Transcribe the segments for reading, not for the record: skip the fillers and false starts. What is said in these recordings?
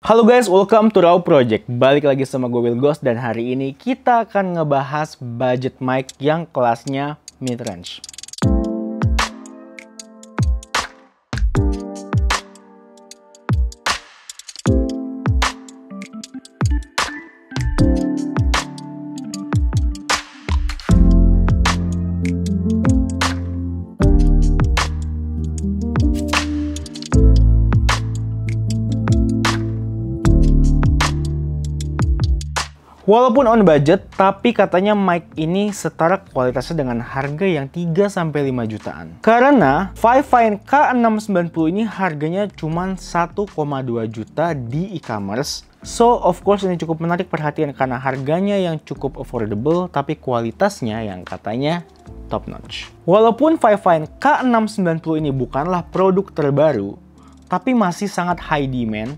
Halo guys, welcome to Raw Project. Balik lagi sama gue Will Ghost dan hari ini kita akan ngebahas budget mic yang kelasnya mid-range. Walaupun on budget, tapi katanya mic ini setara kualitasnya dengan harga yang 3-5 jutaan. Karena Fifine K690 ini harganya cuma 1,2 juta di e-commerce. So, of course ini cukup menarik perhatian karena harganya yang cukup affordable, tapi kualitasnya yang katanya top notch. Walaupun Fifine K690 ini bukanlah produk terbaru, tapi masih sangat high demand,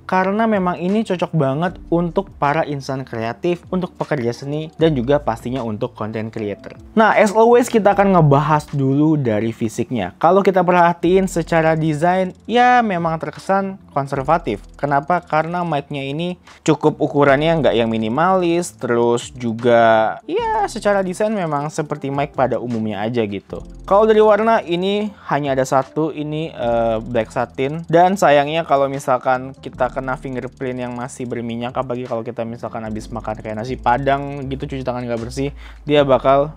karena memang ini cocok banget untuk para insan kreatif, untuk pekerja seni, dan juga pastinya untuk content creator. Nah, as always kita akan ngebahas dulu dari fisiknya. Kalau kita perhatiin secara desain, ya memang terkesan konservatif. Kenapa? Karena mic-nya ini cukup ukurannya nggak yang minimalis, terus juga ya secara desain memang seperti mic pada umumnya aja gitu. Kalau dari warna ini hanya ada satu, ini black satin, dan sayangnya kalau misalkan kita kena fingerprint yang masih berminyak, apalagi kalau kita misalkan habis makan kayak nasi padang gitu, cuci tangan nggak bersih, dia bakal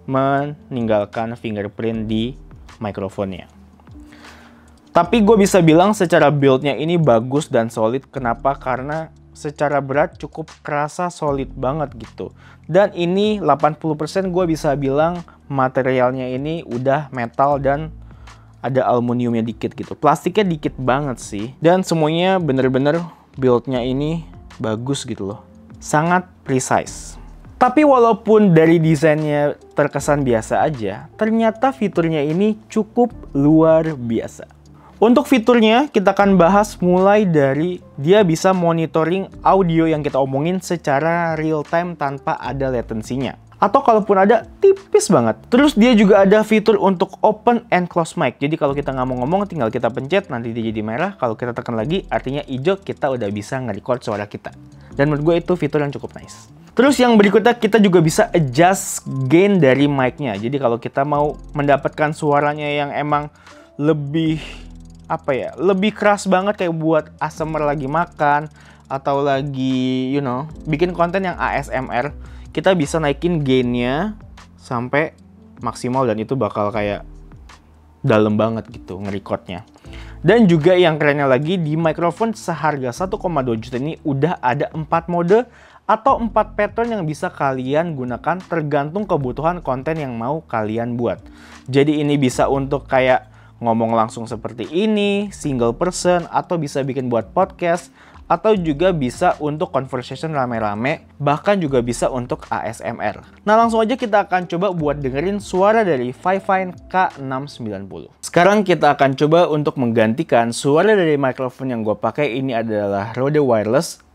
meninggalkan fingerprint di mikrofonnya. Tapi gue bisa bilang secara build-nya ini bagus dan solid. Kenapa? Karena secara berat cukup kerasa solid banget gitu. Dan ini 80% gue bisa bilang materialnya ini udah metal dan ada aluminiumnya dikit gitu. Plastiknya dikit banget sih. Dan semuanya bener-bener build-nya ini bagus gitu loh. Sangat precise. Tapi walaupun dari desainnya terkesan biasa aja, ternyata fiturnya ini cukup luar biasa. Untuk fiturnya, kita akan bahas mulai dari dia bisa monitoring audio yang kita omongin secara real time tanpa ada latensinya. Atau kalaupun ada, tipis banget. Terus dia juga ada fitur untuk open and close mic. Jadi kalau kita nggak mau ngomong, tinggal kita pencet, nanti dia jadi merah. Kalau kita tekan lagi, artinya hijau, kita udah bisa nge-record suara kita. Dan menurut gue itu fitur yang cukup nice. Terus yang berikutnya, kita juga bisa adjust gain dari mic-nya. Jadi kalau kita mau mendapatkan suaranya yang emang lebih lebih keras banget kayak buat ASMR lagi makan atau lagi bikin konten yang ASMR, kita bisa naikin gainnya sampai maksimal dan itu bakal kayak dalam banget gitu nge-recordnya. Dan juga yang kerennya lagi, di mikrofon seharga 1,2 juta ini udah ada 4 mode atau 4 pattern yang bisa kalian gunakan tergantung kebutuhan konten yang mau kalian buat. Jadi ini bisa untuk kayak ngomong langsung seperti ini, single person, atau bisa bikin buat podcast, atau juga bisa untuk conversation rame-rame, bahkan juga bisa untuk ASMR. Nah, langsung aja kita akan coba buat dengerin suara dari Fifine K690. Sekarang kita akan coba untuk menggantikan suara dari mikrofon yang gue pakai. Ini adalah Rode Wireless,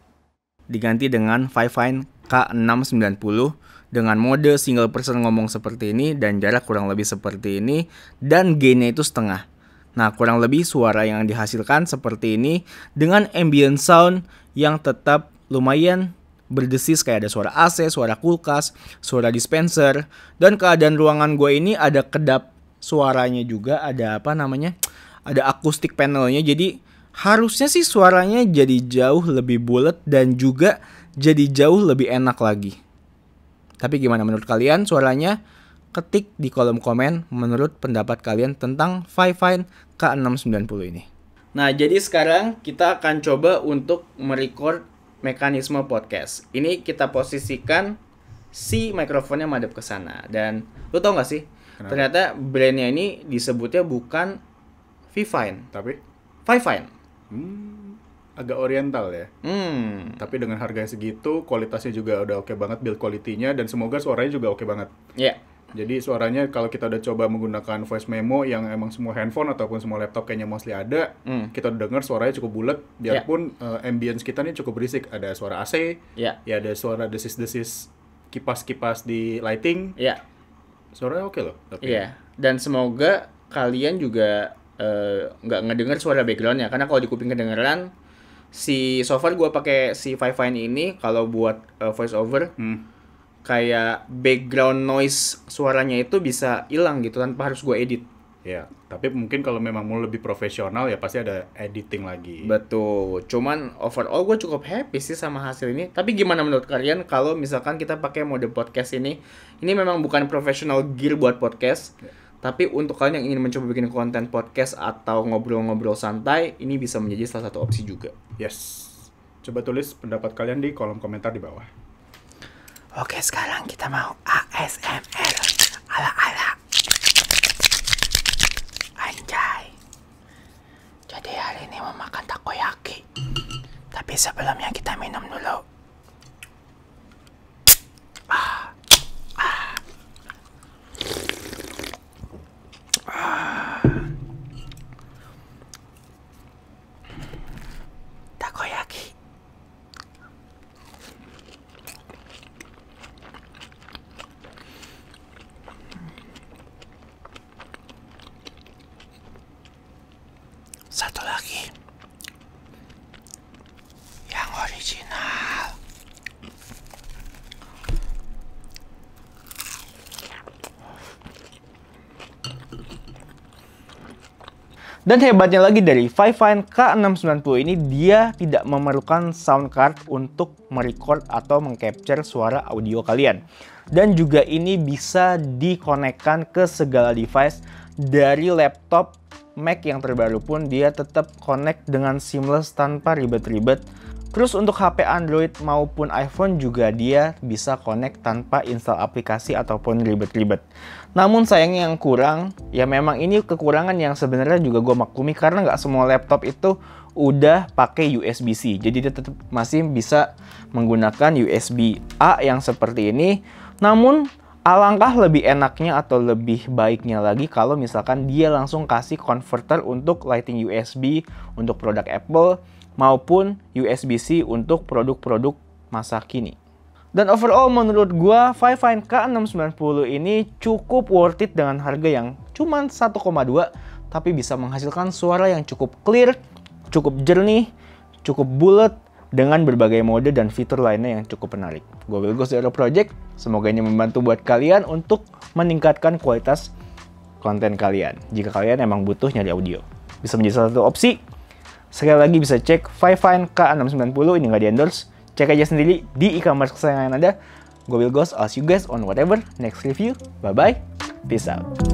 diganti dengan Fifine K690. Dengan mode single person ngomong seperti ini dan jarak kurang lebih seperti ini dan gainnya itu setengah. Nah, kurang lebih suara yang dihasilkan seperti ini dengan ambient sound yang tetap lumayan berdesis, kayak ada suara AC, suara kulkas, suara dispenser, dan keadaan ruangan gue ini ada kedap suaranya juga, ada ada akustik panelnya, jadi harusnya sih suaranya jadi jauh lebih bulat dan juga jadi jauh lebih enak lagi. Tapi gimana menurut kalian suaranya? Ketik di kolom komen menurut pendapat kalian tentang Fifine K690 ini. Nah, jadi sekarang kita akan coba untuk merecord mekanisme podcast. Ini kita posisikan si mikrofonnya madep ke sana. Dan lu tau gak sih? Kenapa? Ternyata brandnya ini disebutnya bukan Fifine, tapi Fifine. Agak oriental ya. Tapi dengan harga segitu, kualitasnya juga udah oke banget, build quality-nya, dan semoga suaranya juga oke banget. Iya. Yeah. Jadi suaranya kalau kita udah coba menggunakan voice memo yang emang semua handphone ataupun semua laptop kayaknya mostly ada, kita udah dengar suaranya cukup bulat, biarpun ambience kita nih cukup berisik. Ada suara AC, ya ada suara desis-desis kipas-kipas di lighting. Iya. Suaranya oke loh. Iya. Dan semoga kalian juga nggak ngedenger suara backgroundnya, karena kalau di kuping kedengeran So far gue pakai si Fifine ini kalau buat voice over, kayak background noise suaranya itu bisa hilang gitu tanpa harus gue edit. Ya, tapi mungkin kalau memang mau lebih profesional ya pasti ada editing lagi. Betul. Cuman overall gue cukup happy sih sama hasil ini. Tapi gimana menurut kalian kalau misalkan kita pakai mode podcast ini? Ini memang bukan professional gear buat podcast. Ya. Tapi untuk kalian yang ingin mencoba bikin konten podcast atau ngobrol-ngobrol santai, ini bisa menjadi salah satu opsi juga. Yes. Coba tulis pendapat kalian di kolom komentar di bawah. Oke, sekarang kita mau ASMR ala-ala. Anjay. Jadi hari ini mau makan takoyaki. Tapi sebelumnya kita minum dulu. Takoyaki. Satu lagi yang original. Dan hebatnya lagi dari Fifine K690 ini, dia tidak memerlukan sound card untuk merecord atau mengcapture suara audio kalian. Dan juga ini bisa dikonekkan ke segala device, dari laptop, Mac yang terbaru pun dia tetap connect dengan seamless tanpa ribet-ribet. Terus untuk HP Android maupun iPhone juga dia bisa connect tanpa install aplikasi ataupun ribet-ribet. Namun sayangnya yang kurang, ya memang ini kekurangan yang sebenarnya juga gue maklumi karena nggak semua laptop itu udah pakai USB-C. Jadi dia tetap masih bisa menggunakan USB-A yang seperti ini. Namun alangkah lebih enaknya atau lebih baiknya lagi kalau misalkan dia langsung kasih converter untuk Lightning USB untuk produk Apple maupun USB-C untuk produk-produk masa kini. Dan overall menurut gua Fifine K690 ini cukup worth it dengan harga yang cuma 1,2 tapi bisa menghasilkan suara yang cukup clear, cukup jernih, cukup bulat dengan berbagai mode dan fitur lainnya yang cukup menarik. Gua Wilgos dari Aero Project, semoga ini membantu buat kalian untuk meningkatkan kualitas konten kalian. Jika kalian emang butuh nyari audio, bisa menjadi salah satu opsi. Sekali lagi bisa cek Fifine K690, ini nggak di-endorse. Cek aja sendiri di e-commerce kesayangan Anda. Gue Wilgos, I'll see you guys on whatever next review. Bye-bye, peace out.